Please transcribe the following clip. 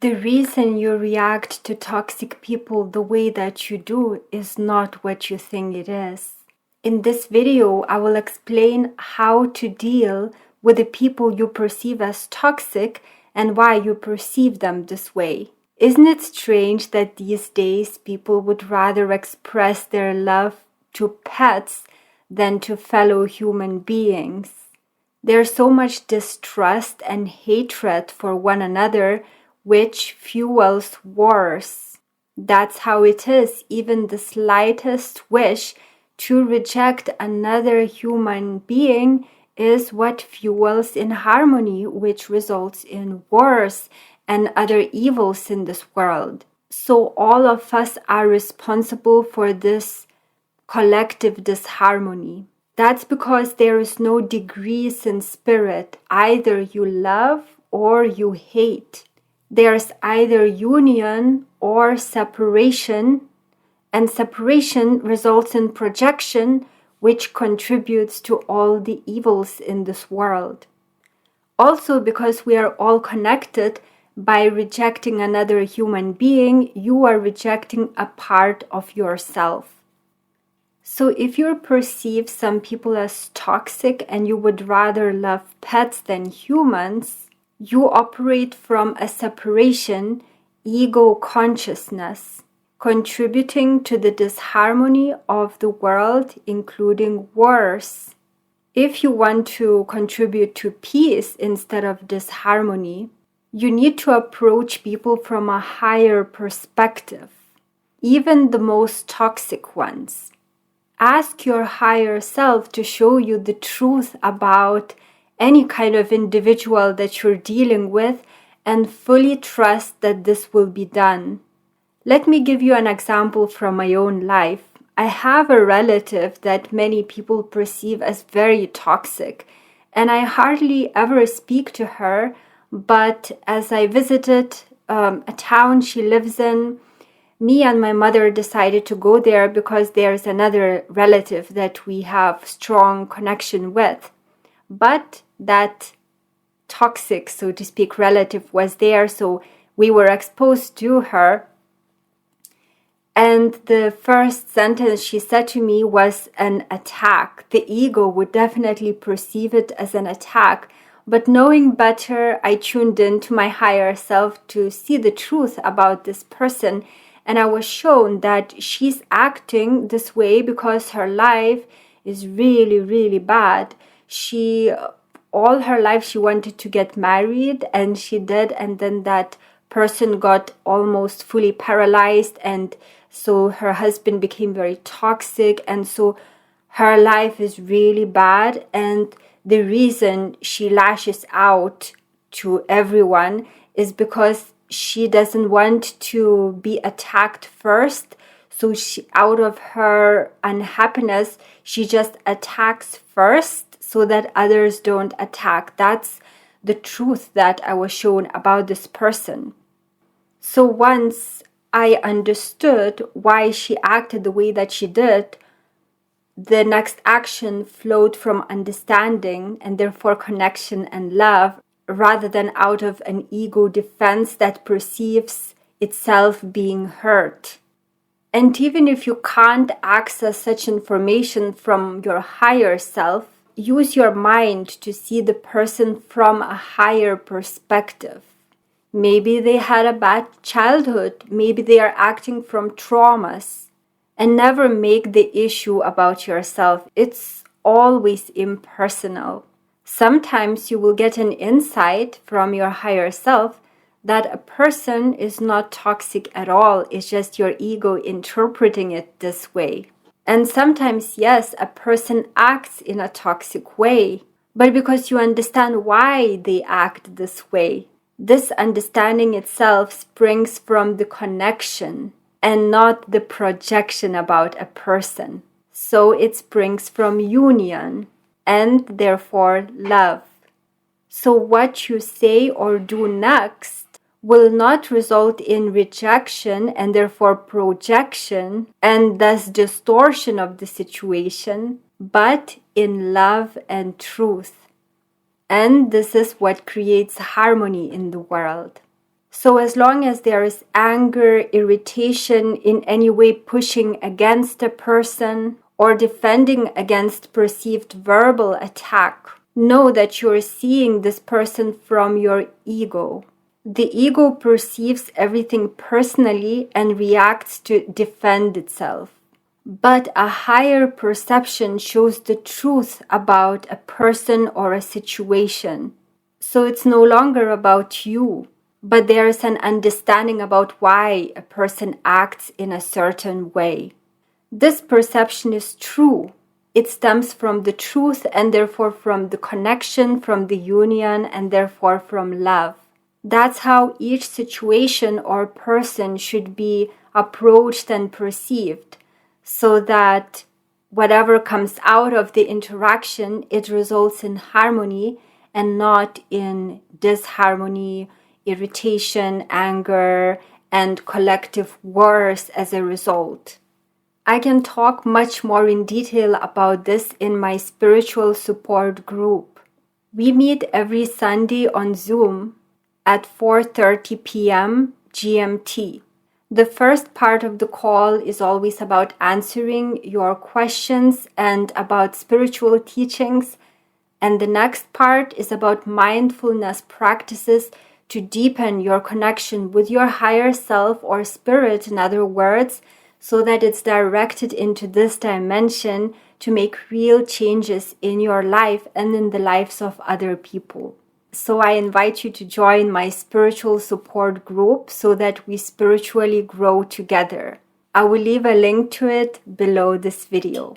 The reason you react to toxic people the way that you do is not what you think it is. In this video, I will explain how to deal with the people you perceive as toxic and why you perceive them this way. Isn't it strange that these days people would rather express their love to pets than to fellow human beings? There's so much distrust and hatred for one another, which fuels wars. That's how it is. Even the slightest wish to reject another human being is what fuels inharmony, which results in wars and other evils in this world. So all of us are responsible for this collective disharmony. That's because there is no degrees in spirit. Either you love or you hate. There's either union or separation, and separation results in projection, which contributes to all the evils in this world. Also, because we are all connected, by rejecting another human being, you are rejecting a part of yourself. So if you perceive some people as toxic and you would rather love pets than humans, you operate from a separation, ego consciousness, contributing to the disharmony of the world, including wars. If you want to contribute to peace instead of disharmony, you need to approach people from a higher perspective, even the most toxic ones. Ask your higher self to show you the truth about any kind of individual that you're dealing with and fully trust that this will be done. Let me give you an example from my own life. I have a relative that many people perceive as very toxic, and I hardly ever speak to her, but as I visited a town she lives in, me and my mother decided to go there because there's another relative that we have strong connection with. But that toxic, so to speak, relative was there, so we were exposed to her. And the first sentence she said to me was an attack. The ego would definitely perceive it as an attack. But knowing better, I tuned in to my higher self to see the truth about this person. And I was shown that she's acting this way because her life is really, really bad. All her life, she wanted to get married, and she did. And then that person got almost fully paralyzed. And so her husband became very toxic. And so her life is really bad. And the reason she lashes out to everyone is because she doesn't want to be attacked first. So out of her unhappiness, she just attacks first so that others don't attack. That's the truth that I was shown about this person. So once I understood why she acted the way that she did, the next action flowed from understanding and therefore connection and love, rather than out of an ego defense that perceives itself being hurt. And even if you can't access such information from your higher self, use your mind to see the person from a higher perspective. Maybe they had a bad childhood, maybe they are acting from traumas. And never make the issue about yourself. It's always impersonal. Sometimes you will get an insight from your higher self that a person is not toxic at all. It's just your ego interpreting it this way. And sometimes, yes, a person acts in a toxic way, but because you understand why they act this way. This understanding itself springs from the connection and not the projection about a person. So it springs from union and therefore love. So what you say or do next will not result in rejection and therefore projection and thus distortion of the situation, but in love and truth. And this is what creates harmony in the world. So as long as there is anger, irritation, in any way pushing against a person or defending against perceived verbal attack, know that you're seeing this person from your ego. The ego perceives everything personally and reacts to defend itself. But a higher perception shows the truth about a person or a situation. So it's no longer about you, but there is an understanding about why a person acts in a certain way. This perception is true. It stems from the truth and therefore from the connection, from the union, and therefore from love. That's how each situation or person should be approached and perceived, so that whatever comes out of the interaction, it results in harmony and not in disharmony, irritation, anger, and collective wars as a result. I can talk much more in detail about this in my spiritual support group. We meet every Sunday on Zoom at 4:30 p.m. GMT. The first part of the call is always about answering your questions and about spiritual teachings, and the next part is about mindfulness practices to deepen your connection with your higher self or spirit, in other words, so that it's directed into this dimension to make real changes in your life and in the lives of other people. So I invite you to join my spiritual support group so that we spiritually grow together. I will leave a link to it below this video.